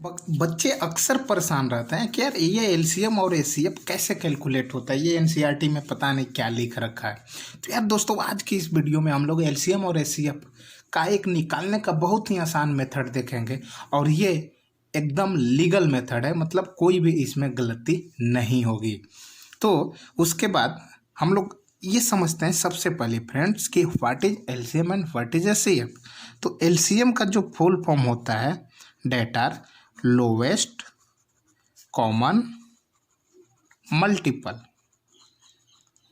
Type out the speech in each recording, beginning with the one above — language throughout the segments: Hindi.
बच्चे अक्सर परेशान रहते हैं कि यार ये एलसीएम और एचसीएफ कैसे कैलकुलेट होता है। ये एनसीईआरटी में पता नहीं क्या लिख रखा है। तो यार दोस्तों, आज की इस वीडियो में हम लोग एलसीएम और एचसीएफ का एक निकालने का बहुत ही आसान मेथड देखेंगे और ये एकदम लीगल मेथड है, मतलब कोई भी इसमें गलती नहीं होगी। तो उसके बाद हम लोग ये समझते हैं सबसे पहले फ्रेंड्स कि what is LCM and what is HCF. तो एलसीएम का जो फुल फॉर्म होता है that are lowest common multiple.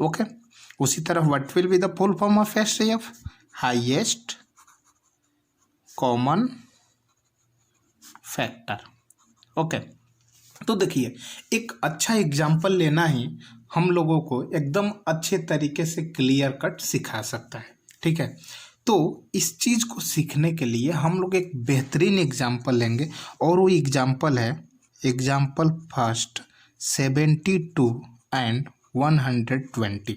Okay, उसी तरह what will be the full form of HCF, highest common factor. Okay, तो देखिए एक अच्छा एग्जाम्पल लेना ही हम लोगों को एकदम अच्छे तरीके से क्लियर कट सिखा सकता है। ठीक है, तो इस चीज़ को सीखने के लिए हम लोग एक बेहतरीन एग्जाम्पल लेंगे और वो एग्जाम्पल है एग्जाम्पल फर्स्ट 72 एंड 120।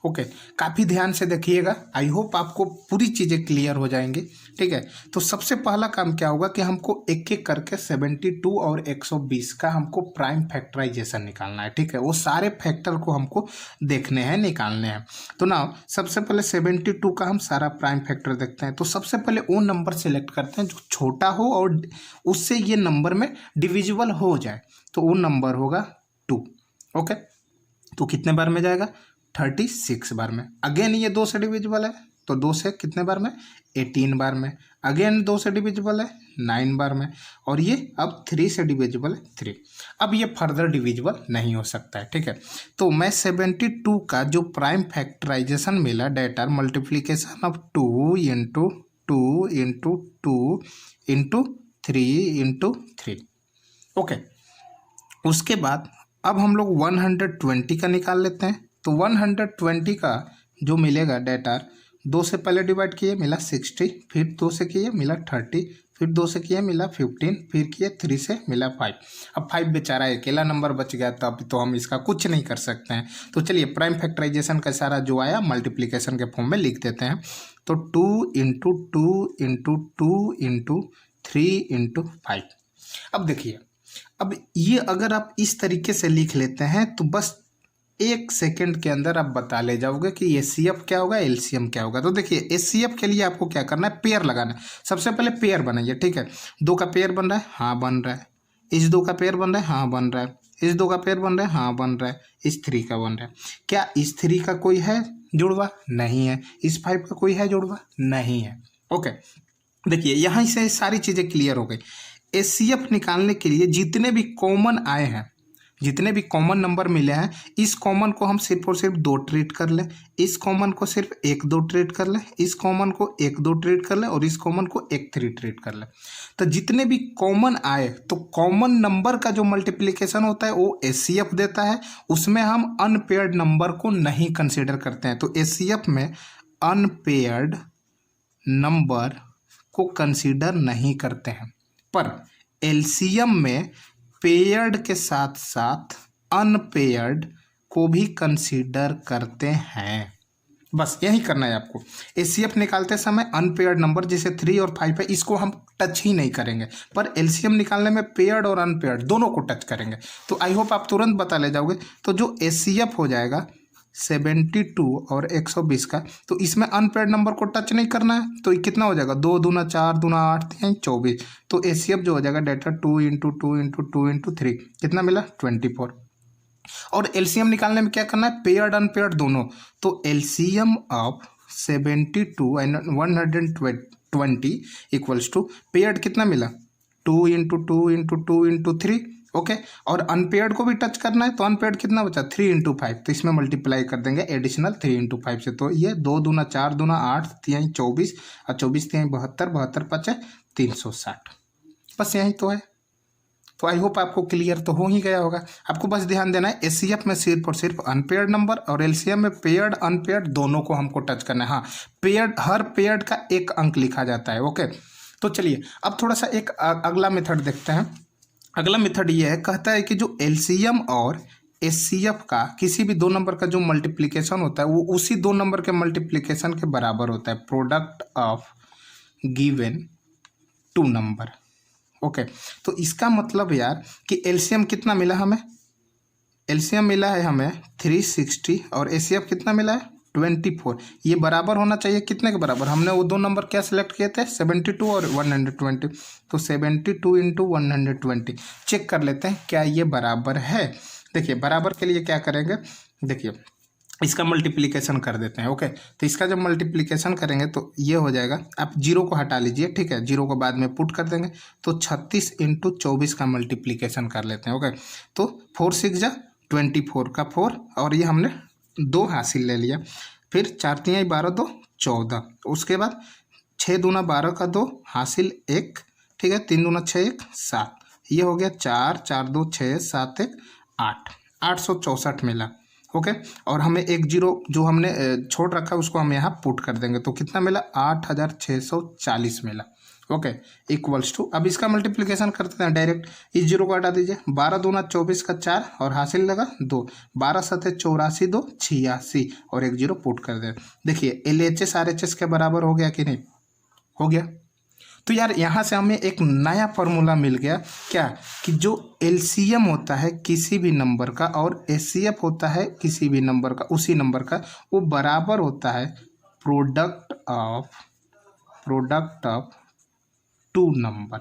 ओके, काफ़ी ध्यान से देखिएगा, आई होप आपको पूरी चीज़ें क्लियर हो जाएंगी। ठीक है, तो सबसे पहला काम क्या होगा कि हमको एक एक करके 72 और 120 का हमको प्राइम फैक्टराइजेशन निकालना है। ठीक है, वो सारे फैक्टर को हमको देखने हैं, निकालने हैं। तो ना सबसे पहले 72 का हम सारा प्राइम फैक्टर देखते हैं। तो सबसे पहले वो नंबर सेलेक्ट करते हैं जो छोटा हो और उससे ये नंबर में डिविजिबल हो जाए। तो वो नंबर होगा 2। ओके, तो कितने बार में जाएगा? 36 बार में। अगेन ये 2 से डिविजिबल है, तो 2 से कितने बार में? 18 बार में। अगेन 2 से डिविजिबल है 9 बार में। और ये अब 3 से डिविजिबल है 3। अब ये फर्दर डिविजिबल नहीं हो सकता है। ठीक है, तो मैं 72 का जो प्राइम फैक्टराइजेशन मिला that are multiplication of 2 into 2 into 2 into 3 into 3। Okay, उसके बाद अब हम लोग 120 का निकाल लेते हैं। तो 120 का जो मिलेगा डेटा 2 से पहले डिवाइड किए मिला 60, फिर 2 से किए मिला 30, फिर 2 से किए मिला 15, फिर किए 3 से मिला 5। अब 5 बेचारा अकेला नंबर बच गया, तो अब तो हम इसका कुछ नहीं कर सकते हैं। तो चलिए प्राइम फैक्टराइजेशन का सारा जो आया मल्टीप्लिकेशन के फॉर्म में लिख देते हैं। तो 2 इंटू 2 इंटू 2 इंटू 3 इंटू 5। अब देखिए, अब ये अगर आप इस तरीके से लिख लेते हैं तो बस 1 सेकंड के अंदर आप बता ले जाओगे कि एचसीएफ क्या होगा, एलसीएम क्या होगा। तो देखिए एचसीएफ के लिए आपको क्या करना है, पेयर लगाना है। सबसे पहले पेयर बनाइए। ठीक है, 2 का पेयर बन रहा है, हाँ बन रहा है। इस 2 का पेयर बन रहा है, हाँ बन रहा है। इस 2 का पेयर बन रहा है, हाँ बन रहा है। इस 3 का बन रहा है। क्या इस 3 का कोई है जुड़वा? नहीं है। इस 5 का कोई है जुड़वा? नहीं है। ओके, देखिए यहाँ से सारी चीज़ें क्लियर हो गई। एचसीएफ निकालने के लिए जितने भी कॉमन आए हैं, जितने भी कॉमन नंबर मिले हैं, इस कॉमन को हम सिर्फ और सिर्फ 2 ट्रीट कर लें, इस कॉमन को सिर्फ 1-2 ट्रीट कर लें, इस कॉमन को 1-2 ट्रीट कर लें और इस कॉमन को 1-3 ट्रीट कर लें। तो जितने भी कॉमन आए, तो कॉमन नंबर का जो मल्टीप्लिकेशन होता है वो एचसीएफ देता है। उसमें हम अनपेयर्ड नंबर को नहीं कंसिडर करते हैं। तो एचसीएफ में अनपेयर्ड नंबर को कंसीडर नहीं करते हैं, पर एलसीएम में पेयर्ड के साथ साथ अनपेयर्ड को भी कंसीडर करते हैं। बस यही करना है आपको। एचसीएफ निकालते समय अनपेयर्ड नंबर जैसे 3 और 5 है, इसको हम टच ही नहीं करेंगे, पर एलसीएम निकालने में पेयर्ड और अनपेयर्ड दोनों को टच करेंगे। तो आई होप आप तुरंत बता ले जाओगे। तो जो एचसीएफ हो जाएगा 72 और 120 का, तो इसमें अनपेयर्ड नंबर को टच नहीं करना है। तो कितना हो जाएगा? 2 दूना 4 दूना 8 3 24। तो एचसीएफ जो हो जाएगा डेटा 2 इंटू 2 इंटू 2 इंटू 3 कितना मिला? 24। और एलसीएम निकालने में क्या करना है? पेयर्ड अनपेयर्ड दोनों। तो LCM of 72 and 120 equals to paired कितना मिला? 2 इंटू 2 इंटू 2 इंटू 3। ओके, और अनपेयर्ड को भी टच करना है, तो अनपेयर्ड कितना बचा? 3 इंटू 5। तो इसमें मल्टीप्लाई कर देंगे एडिशनल 3 इंटू 5 से। तो ये 2 दूना 4 दूना 8 3 24 और 24 3 72 72 5 360। बस यही तो है। तो आई होप आपको क्लियर तो हो ही गया होगा। आपको बस ध्यान देना है एचसीएफ में सिर्फ और सिर्फ अनपेयर्ड नंबर और एलसीएम में पेयर्ड अनपेयर्ड दोनों को हमको टच करना है। हाँ, पेयर्ड, हर पेयर्ड का 1 अंक लिखा जाता है। ओके, तो चलिए अब थोड़ा सा एक अगला मेथड देखते हैं। अगला मेथड ये है, कहता है कि जो एलसीएम और एचसीएफ का किसी भी 2 नंबर का जो मल्टीप्लिकेशन होता है वो उसी 2 नंबर के मल्टीप्लिकेशन के बराबर होता है। Product of given 2 number. Okay, तो इसका मतलब यार कि एलसीएम कितना मिला हमें, एलसीएम मिला है हमें 360 और एचसीएफ कितना मिला है 24। ये बराबर होना चाहिए कितने के बराबर, हमने वो दो नंबर क्या सिलेक्ट किए थे 72 और 120, तो 72 इंटू 120 चेक कर लेते हैं क्या ये बराबर है। देखिए बराबर के लिए क्या करेंगे, देखिए इसका मल्टीप्लिकेशन कर देते हैं। ओके, तो इसका जब मल्टीप्लिकेशन करेंगे तो ये हो जाएगा, आप जीरो को हटा लीजिए, ठीक है, जीरो को बाद में पुट कर देंगे, तो 36 इंटू 24 का मल्टीप्लिकेशन कर लेते हैं। ओके, तो 4 6 जा 24 का 4 और ये हमने 2 हासिल ले लिया, फिर 4 3 12 2 14, उसके बाद 6 दूना 12 का 2 हासिल 1, ठीक है, 3 दूना 6 1 7, ये हो गया 4 4 2 6 7 1 8, 864 मिला। ओके, और हमें एक जीरो जो हमने छोड़ रखा है उसको हम यहाँ पुट कर देंगे, तो कितना मिला 8640 मिला। ओके, इक्वल्स टू, अब इसका मल्टीप्लिकेशन करते हैं डायरेक्ट, इस जीरो को हटा दीजिए, 12 दूना 24 का 4 और हासिल लगा 2, 12 7 84 2 86 और एक जीरो पुट कर दे। देखिए LHS RHS के बराबर हो गया कि नहीं, हो गया। तो यार यहाँ से हमें एक नया फॉर्मूला मिल गया, क्या कि जो एलसीएम होता है किसी भी नंबर का और एचसीएफ होता है किसी भी नंबर का, उसी नंबर का, वो बराबर होता है product of two number.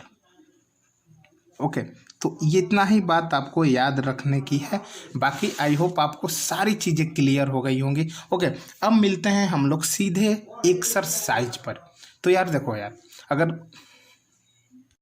Okay, तो ये इतना ही बात आपको याद रखने की है, बाकी आई होप आपको सारी चीज़ें क्लियर हो गई होंगी। ओके, अब मिलते हैं हम लोग सीधे एक्सरसाइज पर। तो यार देखो यार, अगर